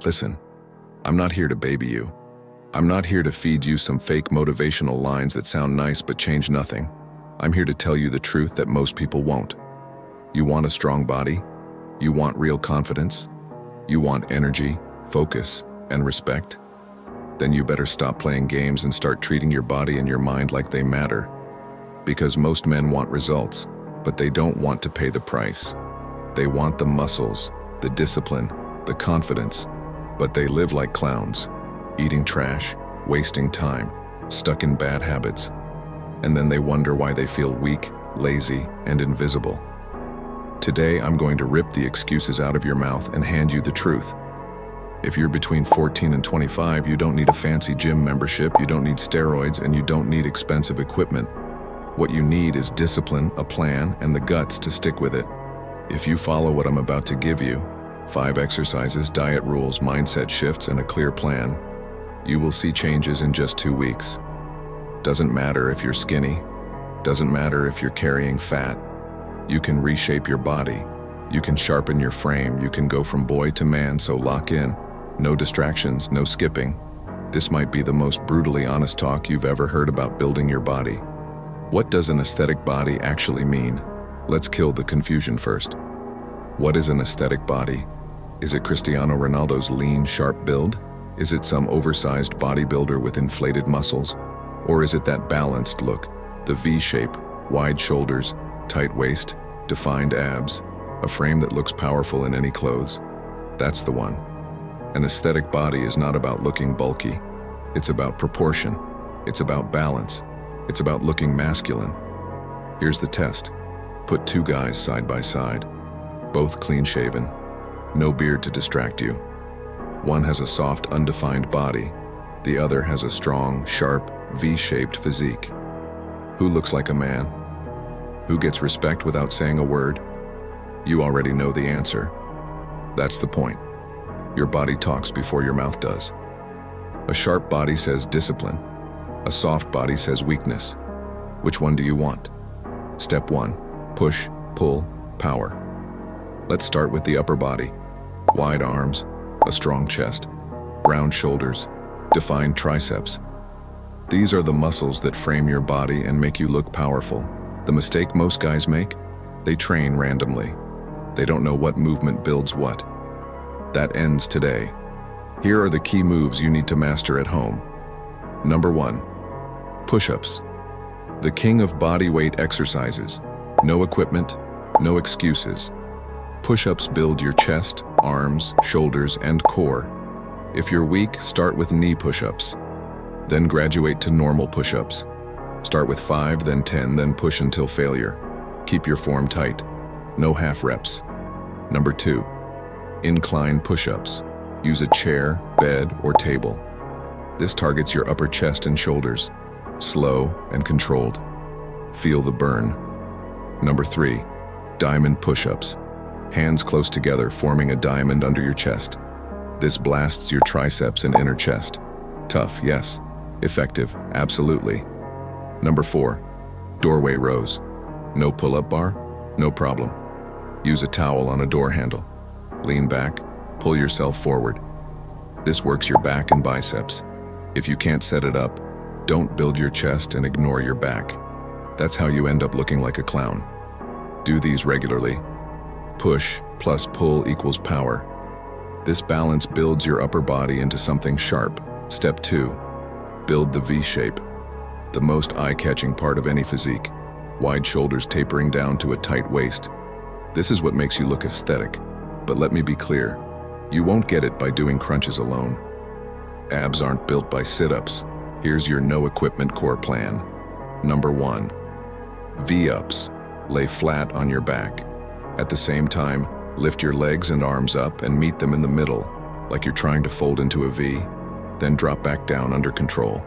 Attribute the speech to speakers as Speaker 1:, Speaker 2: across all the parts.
Speaker 1: Listen, I'm not here to baby you. I'm not here to feed you some fake motivational lines that sound nice but change nothing. I'm here to tell you the truth that most people won't. You want a strong body? You want real confidence? You want energy, focus, and respect? Then you better stop playing games and start treating your body and your mind like they matter. Because most men want results, but they don't want to pay the price. They want the muscles, the discipline, the confidence, but they live like clowns, eating trash, wasting time, stuck in bad habits, and then they wonder why they feel weak, lazy, and invisible. Today, I'm going to rip the excuses out of your mouth and hand you the truth. If you're between 14 and 25, you don't need a fancy gym membership, you don't need steroids, and you don't need expensive equipment. What you need is discipline, a plan, and the guts to stick with it. If you follow what I'm about to give you, 5 exercises, diet rules, mindset shifts, and a clear plan, you will see changes in just 2 weeks. Doesn't matter if you're skinny, doesn't matter if you're carrying fat. You can reshape your body, you can sharpen your frame, you can go from boy to man, so lock in. No distractions, no skipping. This might be the most brutally honest talk you've ever heard about building your body. What does an aesthetic body actually mean? Let's kill the confusion first. What is an aesthetic body? Is it Cristiano Ronaldo's lean, sharp build? Is it some oversized bodybuilder with inflated muscles? Or is it that balanced look, the V shape, wide shoulders, tight waist, defined abs, a frame that looks powerful in any clothes? That's the one. An aesthetic body is not about looking bulky. It's about proportion. It's about balance. It's about looking masculine. Here's the test. Put 2 guys side by side, both clean-shaven, no beard to distract you. One has a soft, undefined body. The other has a strong, sharp, V-shaped physique. Who looks like a man? Who gets respect without saying a word? You already know the answer. That's the point. Your body talks before your mouth does. A sharp body says discipline. A soft body says weakness. Which one do you want? Step 1. Push, pull, power. Let's start with the upper body. Wide arms, a strong chest, round shoulders, defined triceps. These are the muscles that frame your body and make you look powerful. The mistake most guys make? They train randomly. They don't know what movement builds what. That ends today. Here are the key moves you need to master at home. Number 1. Push-ups. The king of body weight exercises. No equipment, no excuses. Push-ups build your chest, arms, shoulders, and core. If you're weak, start with knee push-ups. Then graduate to normal push-ups. Start with 5, then 10, then push until failure. Keep your form tight. No half reps. Number 2. Incline push-ups. Use a chair, bed, or table. This targets your upper chest and shoulders. Slow and controlled. Feel the burn. Number 3. Diamond push-ups. Hands close together, forming a diamond under your chest. This blasts your triceps and inner chest. Tough, yes. Effective, absolutely. Number 4. Doorway rows. No pull-up bar? No problem. Use a towel on a door handle. Lean back, pull yourself forward. This works your back and biceps. If you can't set it up, don't build your chest and ignore your back. That's how you end up looking like a clown. Do these regularly. Push plus pull equals power. This balance builds your upper body into something sharp. Step 2. Build the V shape. The most eye-catching part of any physique. Wide shoulders tapering down to a tight waist. This is what makes you look aesthetic. But let me be clear, you won't get it by doing crunches alone. Abs aren't built by sit-ups. Here's your no-equipment core plan. Number 1. V-ups. Lay flat on your back. At the same time, lift your legs and arms up and meet them in the middle, like you're trying to fold into a V, then drop back down under control.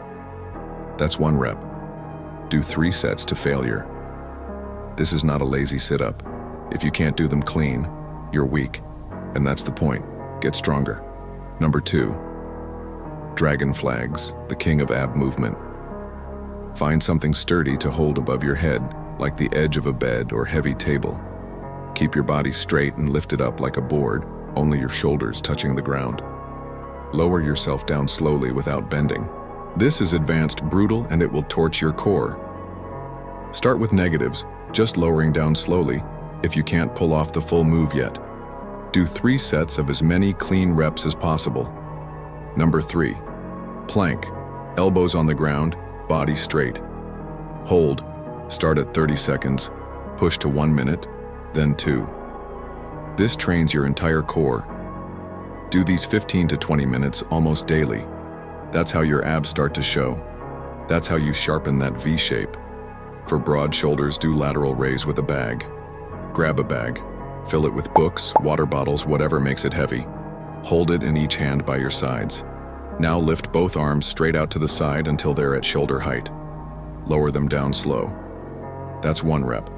Speaker 1: That's 1 rep. Do 3 sets to failure. This is not a lazy sit-up. If you can't do them clean, you're weak. And that's the point. Get stronger. Number 2. Dragon flags, the king of ab movement. Find something sturdy to hold above your head, like the edge of a bed or heavy table. Keep your body straight and lifted up like a board, only your shoulders touching the ground. Lower yourself down slowly without bending. This is advanced brutal and it will torch your core. Start with negatives, just lowering down slowly if you can't pull off the full move yet. Do 3 sets of as many clean reps as possible. Number 3. Plank. Elbows on the ground, body straight. Hold. Start at 30 seconds. Push to 1 minute, then 2. This trains your entire core. Do these 15 to 20 minutes almost daily. That's how your abs start to show. That's how you sharpen that V shape. For broad shoulders, do lateral raise with a bag. Grab a bag. Fill it with books, water bottles, whatever makes it heavy. Hold it in each hand by your sides. Now lift both arms straight out to the side until they're at shoulder height. Lower them down slow. That's 1 rep.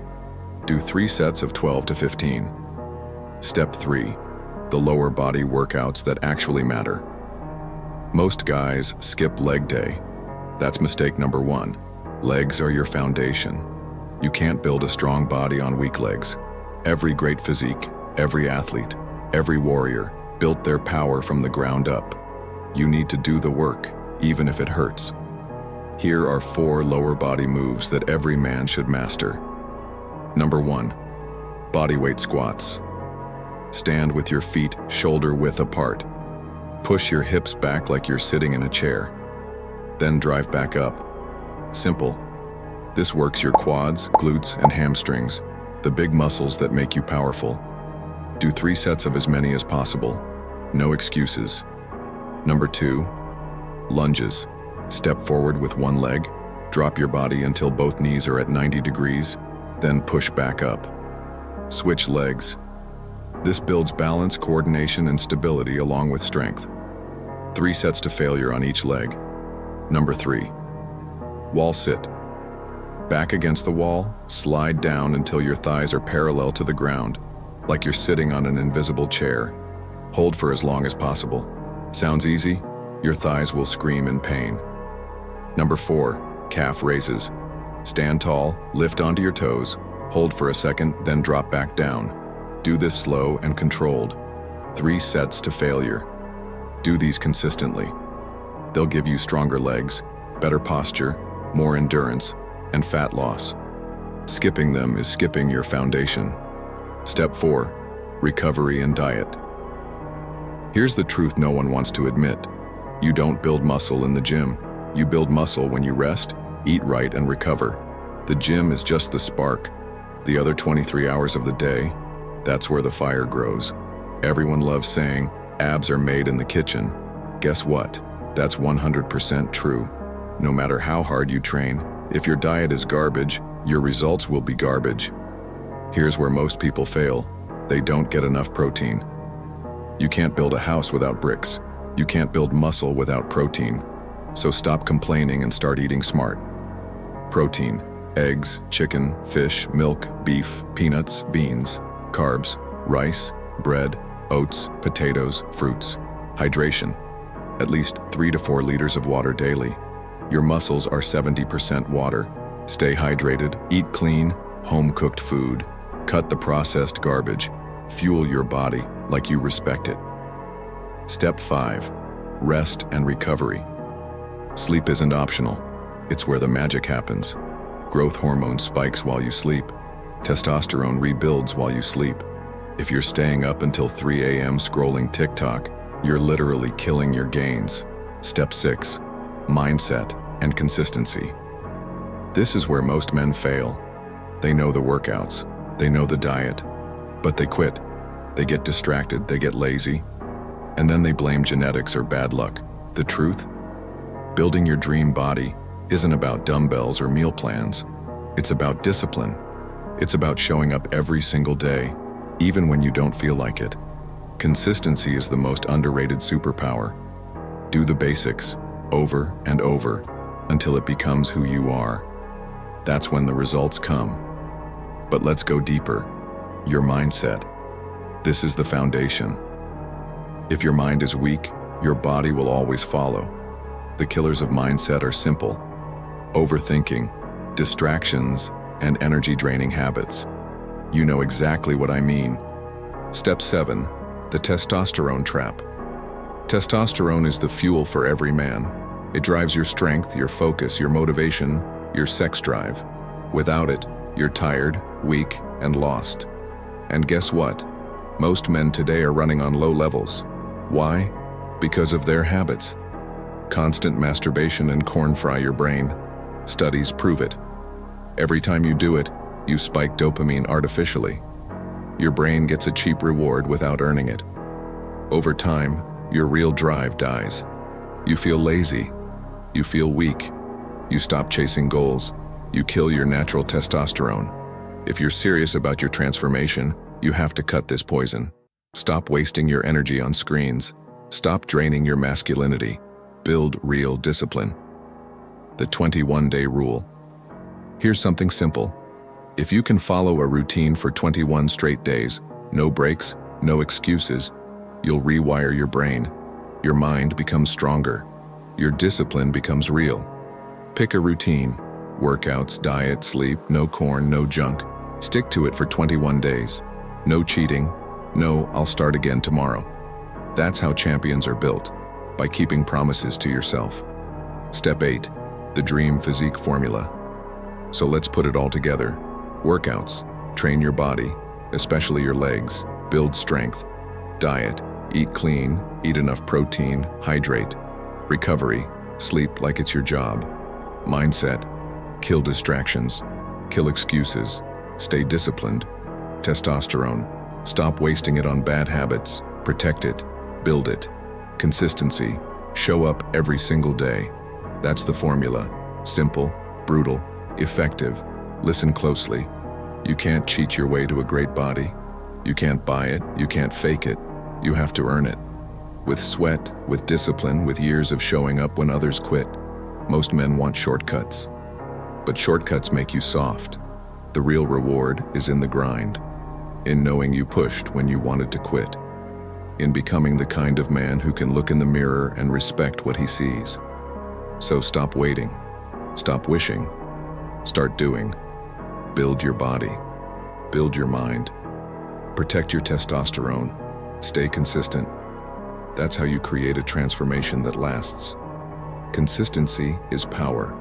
Speaker 1: Do 3 sets of 12 to 15. Step 3. The lower body workouts that actually matter. Most guys skip leg day. That's mistake number 1. Legs are your foundation. You can't build a strong body on weak legs. Every great physique, every athlete, every warrior built their power from the ground up. You need to do the work, even if it hurts. Here are 4 lower body moves that every man should master. Number 1. Bodyweight squats. Stand with your feet shoulder width apart. Push your hips back like you're sitting in a chair. Then drive back up. Simple. This works your quads, glutes, and hamstrings, the big muscles that make you powerful. Do 3 sets of as many as possible. No excuses. Number 2. Lunges. Step forward with 1 leg, drop your body until both knees are at 90 degrees, then push back up. Switch legs. This builds balance, coordination, and stability along with strength. 3 sets to failure on each leg. Number 3. Wall sit. Back against the wall, slide down until your thighs are parallel to the ground, like you're sitting on an invisible chair. Hold for as long as possible. Sounds easy? Your thighs will scream in pain. Number 4. Calf raises. Stand tall, lift onto your toes, hold for a second, then drop back down. Do this slow and controlled. 3 sets to failure. Do these consistently. They'll give you stronger legs, better posture, more endurance, and fat loss. Skipping them is skipping your foundation. Step 4. Recovery and diet. Here's the truth no one wants to admit. You don't build muscle in the gym. You build muscle when you rest, eat right, and recover. The gym is just the spark. The other 23 hours of the day, that's where the fire grows. Everyone loves saying, abs are made in the kitchen. Guess what? That's 100% true. No matter how hard you train, if your diet is garbage, your results will be garbage. Here's where most people fail. They don't get enough protein. You can't build a house without bricks. You can't build muscle without protein. So stop complaining and start eating smart. Protein: eggs, chicken, fish, milk, beef, peanuts, beans, carbs, rice, bread, oats, potatoes, fruits. Hydration: at least 3 to 4 liters of water daily. Your muscles are 70% water. Stay hydrated, eat clean, home-cooked food. Cut the processed garbage. Fuel your body like you respect it. Step 5. Rest and recovery. Sleep isn't optional. It's where the magic happens. Growth hormone spikes while you sleep. Testosterone rebuilds while you sleep. If you're staying up until 3 a.m. scrolling TikTok, you're literally killing your gains. Step 6. Mindset and consistency. This is where most men fail. They know the workouts, they know the diet, but they quit. They get distracted, they get lazy, and then they blame genetics or bad luck. The truth? Building your dream body isn't about dumbbells or meal plans. It's about discipline. It's about showing up every single day, even when you don't feel like it. Consistency is the most underrated superpower. Do the basics over and over until it becomes who you are. That's when the results come. But let's go deeper. Your mindset. This is the foundation. If your mind is weak, your body will always follow. The killers of mindset are simple: overthinking, distractions, and energy-draining habits. You know exactly what I mean. Step 7. The testosterone trap. Testosterone is the fuel for every man. It drives your strength, your focus, your motivation, your sex drive. Without it, you're tired, weak, and lost. And guess what? Most men today are running on low levels. Why? Because of their habits. Constant masturbation and corn fry your brain. Studies prove it. Every time you do it, you spike dopamine artificially. Your brain gets a cheap reward without earning it. Over time, your real drive dies. You feel lazy. You feel weak. You stop chasing goals. You kill your natural testosterone. If you're serious about your transformation, you have to cut this poison. Stop wasting your energy on screens. Stop draining your masculinity. Build real discipline. The 21-day rule. Here's something simple. If you can follow a routine for 21 straight days, no breaks, no excuses, you'll rewire your brain. Your mind becomes stronger. Your discipline becomes real. Pick a routine. Workouts, diet, sleep, no corn, no junk. Stick to it for 21 days. No cheating. No, I'll start again tomorrow. That's how champions are built, by keeping promises to yourself. Step 8. The Dream Physique Formula. So let's put it all together. Workouts. Train your body, especially your legs. Build strength. Diet. Eat clean, eat enough protein, hydrate. Recovery. Sleep like it's your job. Mindset. Kill distractions. Kill excuses. Stay disciplined. Testosterone. Stop wasting it on bad habits. Protect it. Build it. Consistency. Show up every single day. That's the formula. Simple, brutal, effective. Listen closely. You can't cheat your way to a great body. You can't buy it. You can't fake it. You have to earn it. With sweat, with discipline, with years of showing up when others quit. Most men want shortcuts. But shortcuts make you soft. The real reward is in the grind. In knowing you pushed when you wanted to quit. In becoming the kind of man who can look in the mirror and respect what he sees. So stop waiting. Stop wishing. Start doing. Build your body. Build your mind. Protect your testosterone. Stay consistent. That's how you create a transformation that lasts. Consistency is power.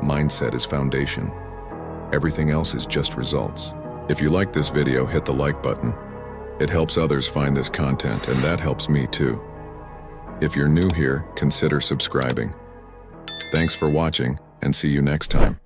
Speaker 1: Mindset is foundation. Everything else is just results. If you like this video, hit the like button. It helps others find this content, and that helps me too. If you're new here, consider subscribing. Thanks for watching, and see you next time.